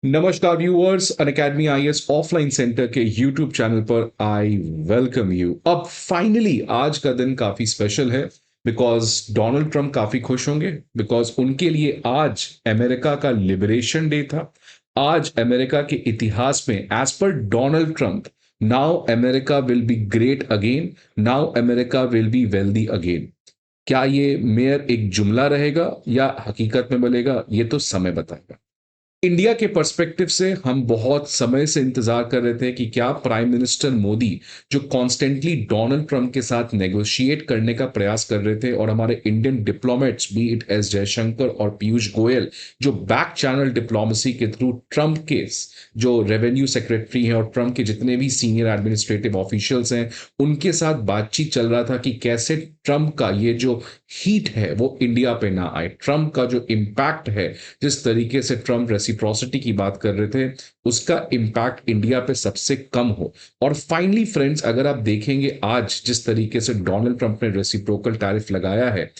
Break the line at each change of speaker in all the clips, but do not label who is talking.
नमस्कार viewers, Unacademy IAS offline centre के YouTube channel पर आई वेलकम यू। अब फाइनली आज का दिन काफी स्पेशल है बिकॉज डोनाल्ड ट्रंप काफी खुश होंगे बिकॉज उनके लिए आज अमेरिका का लिबरेशन डे था। आज अमेरिका के इतिहास में एज पर Donald Trump now America will be great again, now America will be wealthy again. क्या ये मेयर एक जुमला रहेगा या हकीकत में बनेगा, ये तो समय बताएगा। इंडिया के पर्सपेक्टिव से हम बहुत समय से इंतजार कर रहे थे कि क्या प्राइम मिनिस्टर मोदी जो कॉन्स्टेंटली डोनाल्ड ट्रंप के साथ नेगोशिएट करने का प्रयास कर रहे थे, और हमारे Indian diplomats B it S Jaishankar और पीयूष गोयल जो बैक चैनल डिप्लोमेसी के थ्रू ट्रंप के जो रेवेन्यू सेक्रेटरी हैं और ट्रंप के जितने भी सीनियर एडमिनिस्ट्रेटिव ऑफिशियल्स हैं उनके साथ बातचीत चल रहा था कि कैसे ट्रंप का ये जो हीट है वो इंडिया पे ना आए, ट्रंप का जो इम्पैक्ट है, जिस तरीके से ट्रंप रेसिप्रोसिटी की बात कर रहे थे, उसका इम्पैक्ट इंडिया पे सबसे कम हो। और फाइनली फ्रेंड्स, अगर आप देखेंगे आज जिस तरीके से डोनाल्ड ट्रंप ने रेसिप्रोकल टैरिफ लगाया है,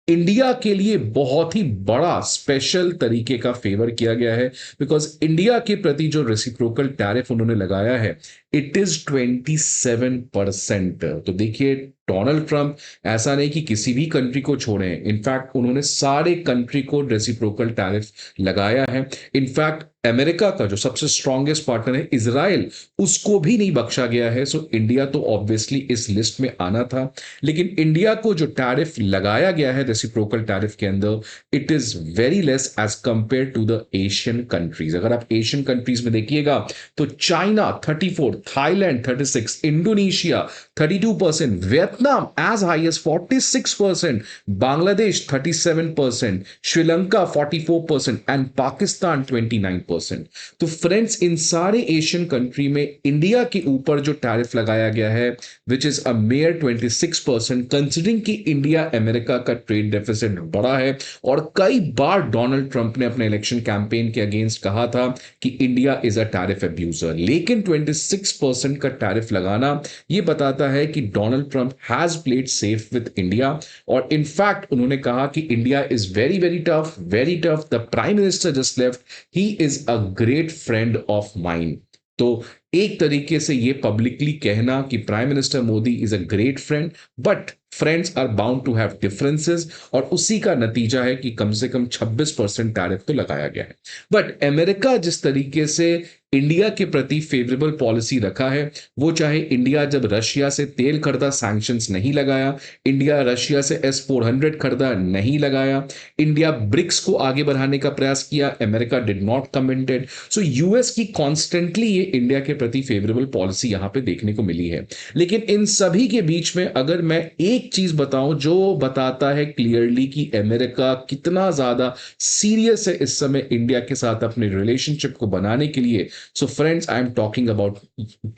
इंडिया के लिए बहुत ही बड़ा स्पेशल तरीके का फेवर किया गया है बिकॉज इंडिया के प्रति जो रेसिप्रोकल टैरिफ उन्होंने लगाया है इट इज 27%। तो देखिए, डोनाल्ड ट्रंप ऐसा नहीं कि किसी भी कंट्री को छोड़े, इनफैक्ट उन्होंने सारे कंट्री को रेसिप्रोकल टैरिफ लगाया है। इनफैक्ट अमेरिका का जो सबसे स्ट्रॉन्गेस्ट पार्टनर है इजराइल, उसको भी नहीं बख्शा गया है। सो इंडिया तो ऑब्वियसली इस लिस्ट में आना था, लेकिन इंडिया को जो टैरिफ लगाया गया है रेसिप्रोकल टैरिफ के अंदर, it is very less as compare to the Asian countries. अगर आप एशियन कंट्रीज में देखिएगा तो China 34, Thailand 36, Indonesia 32%, Vietnam as high as 46%, Bangladesh 37%, Sri Lanka 44% and Pakistan 29%। तो फ्रेंड्स, इन सारे एशियन कंट्री में इंडिया के ऊपर जो टैरिफ लगाया गया है which is a mayor 26%, considering कि इंडिया अमेरिका का ट्रेड डेफिसिट बड़ा है और कई बार डोनाल्ड ट्रंप ने अपने इलेक्शन कैंपेन के अगेंस्ट कहा था कि India is a tariff abuser, लेकिन 26% का टैरिफ लगाना ये बताता है कि Donald Trump has played safe with India. और इनफैक्ट उन्होंने कहा कि India is very very tough, very tough, the prime minister just left, he is a great friend of mind. तो एक तरीके से ये पब्लिकली कहना कि prime minister Modi is a great friend, but friends are bound to have differences, और उसी का नतीजा है कि कम से कम 26% टैरिफ तो लगाया गया है। बट अमेरिका जिस तरीके से इंडिया के प्रति फेवरेबल पॉलिसी रखा है, वो चाहे इंडिया जब रशिया से तेल खरीदा सैंक्शंस नहीं लगाया, इंडिया रशिया से S-400 खरीदा नहीं लगाया, इंडिया ब्रिक्स को आगे बढ़ाने का प्रयास किया, America did not commented. So US की कॉन्स्टेंटली ये इंडिया के प्रति फेवरेबल पॉलिसी यहां पे देखने को मिली है। लेकिन इन सभी के बीच में अगर मैं एक चीज बताऊं जो बताता है क्लियरली कि अमेरिका कितना ज्यादा सीरियस है इस समय इंडिया के साथ अपने रिलेशनशिप को बनाने के लिए, so friends I am talking about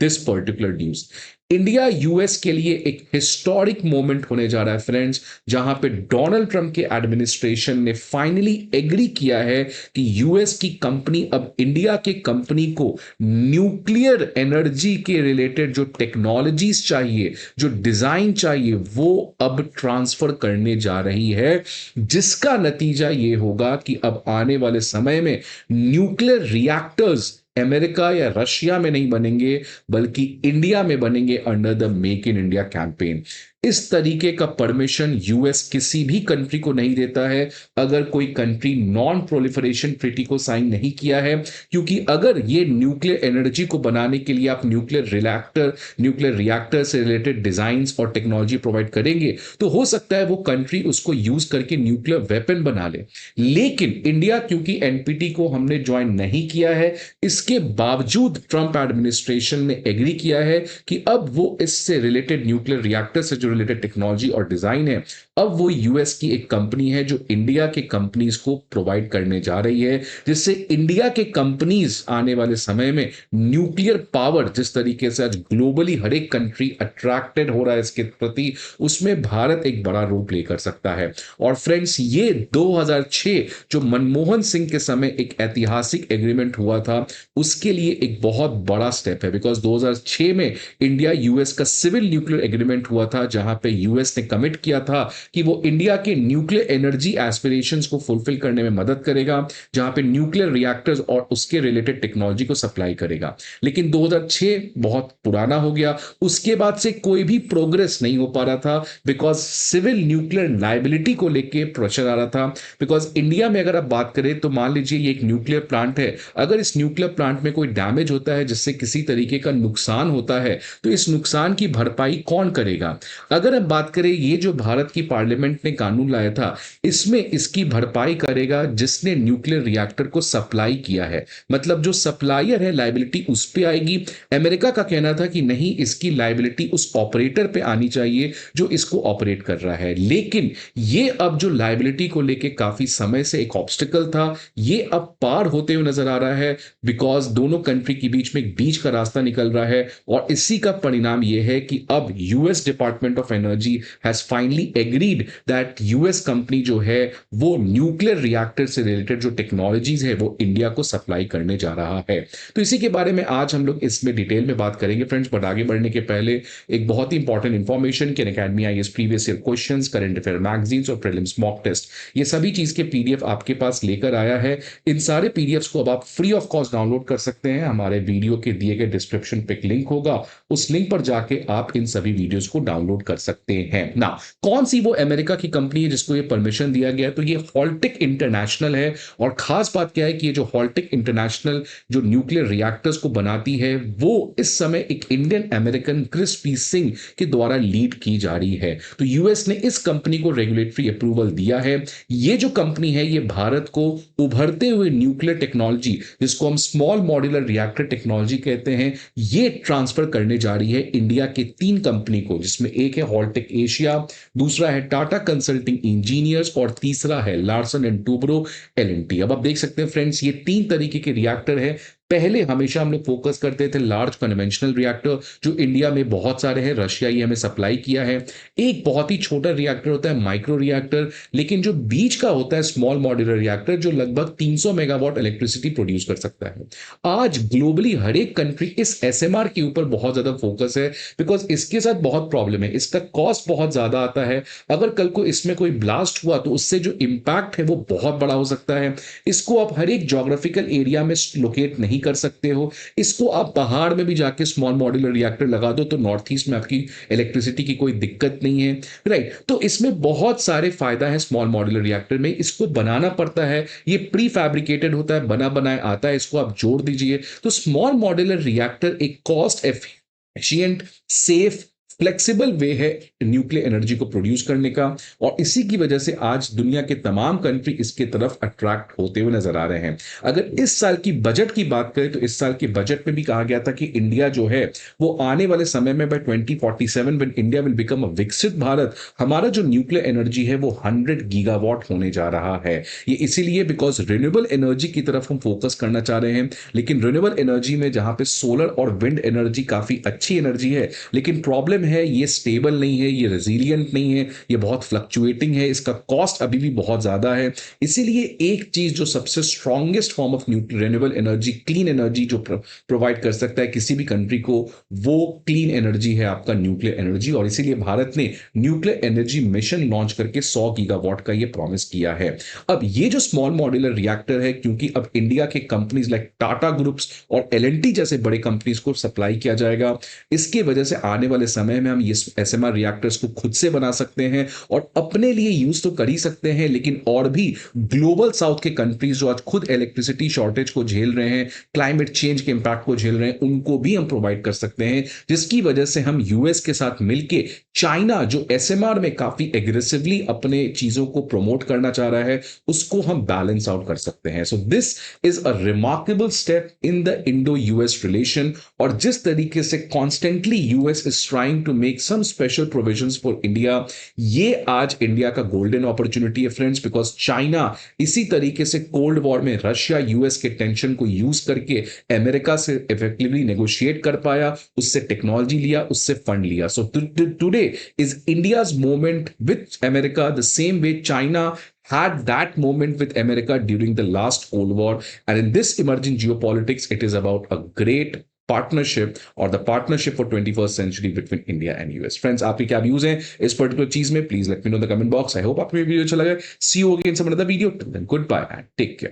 this particular news. India US के लिए एक हिस्टोरिक मोमेंट होने जा रहा है फ्रेंड्स, जहां पे डोनाल्ड ट्रंप के एडमिनिस्ट्रेशन ने फाइनली एग्री किया है कि यूएस की कंपनी अब इंडिया के कंपनी को न्यूक्लियर एनर्जी के रिलेटेड जो टेक्नोलॉजीज चाहिए, जो डिजाइन चाहिए, वो अब ट्रांसफर करने जा रही है, जिसका नतीजा ये होगा कि अब आने वाले समय में न्यूक्लियर रिएक्टर्स अमेरिका या रशिया में नहीं बनेंगे बल्कि इंडिया में बनेंगे under the make in India campaign. इस तरीके का परमिशन यूएस किसी भी कंट्री को नहीं देता है अगर कोई कंट्री नॉन प्रोलिफरेशन ट्रीटी को साइन नहीं किया है, क्योंकि अगर ये न्यूक्लियर एनर्जी को बनाने के लिए आप न्यूक्लियर रिएक्टर से रिलेटेड डिजाइन और टेक्नोलॉजी प्रोवाइड करेंगे तो हो सकता है वो कंट्री उसको यूज करके न्यूक्लियर वेपन बना ले। लेकिन इंडिया, क्योंकि एनपीटी को हमने ज्वाइन नहीं किया है, इसके बावजूद ट्रंप एडमिनिस्ट्रेशन ने एग्री किया है कि अब वो इससे रिलेटेड न्यूक्लियर रिएक्टर से जो रिलेटेड टेक्नोलॉजी और डिजाइन है, अब वो यूएस की एक कंपनी है जो इंडिया के कंपनीज को प्रोवाइड करने जा रही है, जिससे इंडिया के कंपनीज आने वाले समय में न्यूक्लियर पावर, जिस तरीके से आज ग्लोबली हर एक कंट्री अट्रैक्टेड हो रहा है इसके प्रति, उसमें भारत एक बड़ा रोल प्ले कर सकता है। और फ्रेंड्स, ये 2006 जो मनमोहन सिंह के समय एक ऐतिहासिक एग्रीमेंट हुआ था, उसके लिए एक बहुत बड़ा स्टेप है, बिकॉज 2006 में इंडिया यूएस का सिविल न्यूक्लियर एग्रीमेंट हुआ था, जहां पे यूएस ने कमिट किया था कि वो इंडिया के न्यूक्लियर एनर्जी एस्पिरेशंस को फुलफिल करने में मदद करेगा, जहां पे न्यूक्लियर रिएक्टर्स और उसके रिलेटेड टेक्नोलॉजी को सप्लाई करेगा। लेकिन 2006 बहुत पुराना हो गया, उसके बाद से कोई भी प्रोग्रेस नहीं हो पा रहा था, बिकॉज सिविल न्यूक्लियर लाइबिलिटी को लेके प्रेशर आ रहा था। बिकॉज इंडिया में अगर आप बात करें तो मान लीजिए ये एक न्यूक्लियर प्लांट है, अगर इस न्यूक्लियर प्लांट में कोई डैमेज होता है, जिससे किसी तरीके का नुकसान होता है, तो इस नुकसान की भरपाई कौन करेगा? अगर हम बात करें, ये जो भारत की पार्लियामेंट ने कानून लाया था, इसमें इसकी भरपाई करेगा जिसने न्यूक्लियर रिएक्टर को सप्लाई किया है, मतलब जो सप्लायर है लाइबिलिटी उस पे आएगी। अमेरिका का कहना था कि नहीं, इसकी लाइबिलिटी उस ऑपरेटर पे आनी चाहिए जो इसको ऑपरेट कर रहा है। लेकिन ये अब जो लाइबिलिटी को लेके काफी समय से एक ऑब्स्टिकल था, ये अब पार होते हुए नजर आ रहा है, बिकॉज दोनों कंट्री के बीच में एक बीच का रास्ता निकल रहा है। और इसी का परिणाम यह है कि अब US department of energy has finally agreed that US company जो है वो न्यूक्लियर रिएक्टर से रिलेटेड जो टेक्नोलॉजीज है वो इंडिया को सप्लाई करने जा रहा है। तो इसी के बारे में आज हम लोग इसमें डिटेल में बात करेंगे फ्रेंड्स। बट आगे बढ़ने के पहले एक बहुत ही इंपॉर्टेंट इंफॉर्मेशन कि academy IAS previous year questions, current affair magazines और प्रीलिम्स मॉक टेस्ट, ये सभी चीज के पीडीएफ आपके पास लेकर आया है। इन सारे पीडीएफ्स को अब आप फ्री ऑफ कॉस्ट डाउनलोड कर सकते हैं। हमारे वीडियो के दिए गए डिस्क्रिप्शन पे एक लिंक होगा, उस लिंक पर जाके आप इन सभी वीडियोस को डाउनलोड कर सकते हैं ना। कौन सी वो अमेरिका की कंपनी है जिसको ये परमिशन दिया गया? तो ये हॉल्टिक इंटरनेशनल है। और खास बात क्या है कि ये जो हॉल्टिक इंटरनेशनल जो न्यूक्लियर रिएक्टर्स को बनाती है, वो इस समय एक Indian American Kris P Singh के द्वारा लीड की जा रही है। तो यूएस ने इस कंपनी को रेगुलेटरी अप्रूवल दिया है। ये जो कंपनी है ये भारत को उभरते हुए न्यूक्लियर टेक्नोलॉजी, जिसको हम स्मॉल मॉड्यूलर रिएक्टर टेक्नोलॉजी कहते हैं, ये ट्रांसफर करने जा रही है इंडिया के 3 कंपनी को, जिसमें एक है हॉल्टिक एशिया, दूसरा है टाटा कंसल्टिंग इंजीनियर्स और तीसरा है लार्सन एंड टूब्रो एलएनटी। अब आप देख सकते हैं फ्रेंड्स, ये 3 तरीके के रिएक्टर है। पहले हमेशा हम लोग फोकस करते थे लार्ज कन्वेंशनल रिएक्टर, जो इंडिया में बहुत सारे हैं, रशिया ही हमें सप्लाई किया है। एक बहुत ही छोटा रिएक्टर होता है माइक्रो रिएक्टर, लेकिन जो बीच का होता है स्मॉल मॉड्यूलर रिएक्टर, जो लगभग 300 मेगावाट इलेक्ट्रिसिटी प्रोड्यूस कर सकता है। आज ग्लोबली हर एक कंट्री इस एसएमआर के ऊपर बहुत ज्यादा फोकस है, बिकॉज इसके साथ बहुत प्रॉब्लम है, इसका कॉस्ट बहुत ज्यादा आता है। अगर कल को इसमें कोई ब्लास्ट हुआ तो उससे जो इंपैक्ट है वो बहुत बड़ा हो सकता है। इसको आप हर एक ज्योग्राफिकल एरिया में लोकेट नहीं कर सकते हो। इसको आप पहाड़ में भी जाके स्मॉल मॉड्यूलर रिएक्टर लगा दो तो नॉर्थ ईस्ट में आपकी इलेक्ट्रिसिटी की कोई दिक्कत नहीं है, राइट। तो इसमें बहुत सारे फायदा है स्मॉल मॉड्यूलर रिएक्टर में। इसको बनाना पड़ता है, ये प्री फैब्रिकेटेड होता है, बना बनाया आता है, इसको आप जोड़ दीजिए। तो स्मॉल मॉड्यूलर रिएक्टर एक कॉस्ट एफिशिएंट, सेफ, फ्लेक्सिबल वे है न्यूक्लियर एनर्जी को प्रोड्यूस करने का। और इसी की वजह से आज दुनिया के तमाम कंट्री इसके तरफ अट्रैक्ट होते हुए नजर आ रहे हैं। अगर इस साल की बजट की बात करें तो इस साल के बजट में भी कहा गया था कि इंडिया जो है वो आने वाले समय में by 2047 when India will become a विकसित भारत, हमारा जो न्यूक्लियर एनर्जी है वो 100 गीगावाट होने जा रहा है। ये इसीलिए बिकॉज रिन्यूएबल एनर्जी की तरफ हम फोकस करना चाह रहे हैं। लेकिन रिन्यूएबल एनर्जी में जहां पे सोलर और विंड एनर्जी काफी अच्छी एनर्जी है, लेकिन प्रॉब्लम है ये स्टेबल नहीं है, ये रेजिलियंट नहीं है, ये बहुत फ्लक्चुएटिंग है, इसका कॉस्ट अभी भी बहुत ज्यादा है। इसीलिए एक चीज जो सबसे strongest form of renewable energy, clean energy जो प्रोवाइड कर सकता है किसी भी कंट्री को, वो क्लीन एनर्जी है आपका न्यूक्लियर एनर्जी। और इसीलिए भारत ने न्यूक्लियर एनर्जी मिशन लॉन्च करके 100 गीगावाट का ये प्रॉमिस किया है। अब ये जो स्मॉल मॉड्यूलर रिएक्टर है, क्योंकि अब इंडिया के कंपनीज लाइक टाटा ग्रुप्स और एलएनटी जैसे बड़े कंपनीज को सप्लाई किया जाएगा, इसकी वजह से आने वाले समय में हम ये एसएमआर रिएक्टर्स को खुद से बना सकते हैं और अपने लिए यूज तो कर ही सकते हैं, लेकिन और भी ग्लोबल साउथ के कंट्रीज जो आज खुद इलेक्ट्रिसिटी शॉर्टेज को झेल रहे हैं, क्लाइमेट चेंज के इंपैक्ट को झेल रहे हैं, उनको भी हम प्रोवाइड कर सकते हैं। जिसकी वजह से हम यूएस के साथ मिलके चाइना जो एसएमआर में काफी एग्रेसिवली अपने चीजों को प्रमोट करना चाह रहा है, उसको हम बैलेंस आउट कर सकते हैं। So this is a remarkable step in the Indo US relation. और जिस तरीके से constantly US is trying to make some special provisions for India, ये आज इंडिया का गोल्डन अपॉर्चुनिटी है फ्रेंड्स, बिकॉज चाइना इसी तरीके से कोल्ड वॉर में रशिया यूएस के टेंशन को यूज करके अमेरिका से इफेक्टिवली नेगोशिएट कर पाया, उससे टेक्नोलॉजी लिया, उससे फंड लिया। So today is India's moment with America the same way China had that moment with America during the last Cold War. And in this emerging geopolitics, it is about a great partnership or the partnership for 21st century between India and US. Friends, आपके क्या views हैं इस particular चीज में? Please let me know in the comment box. I hope आपको ये video अच्छा लगा. See you again in some another video. Till then, goodbye and take care.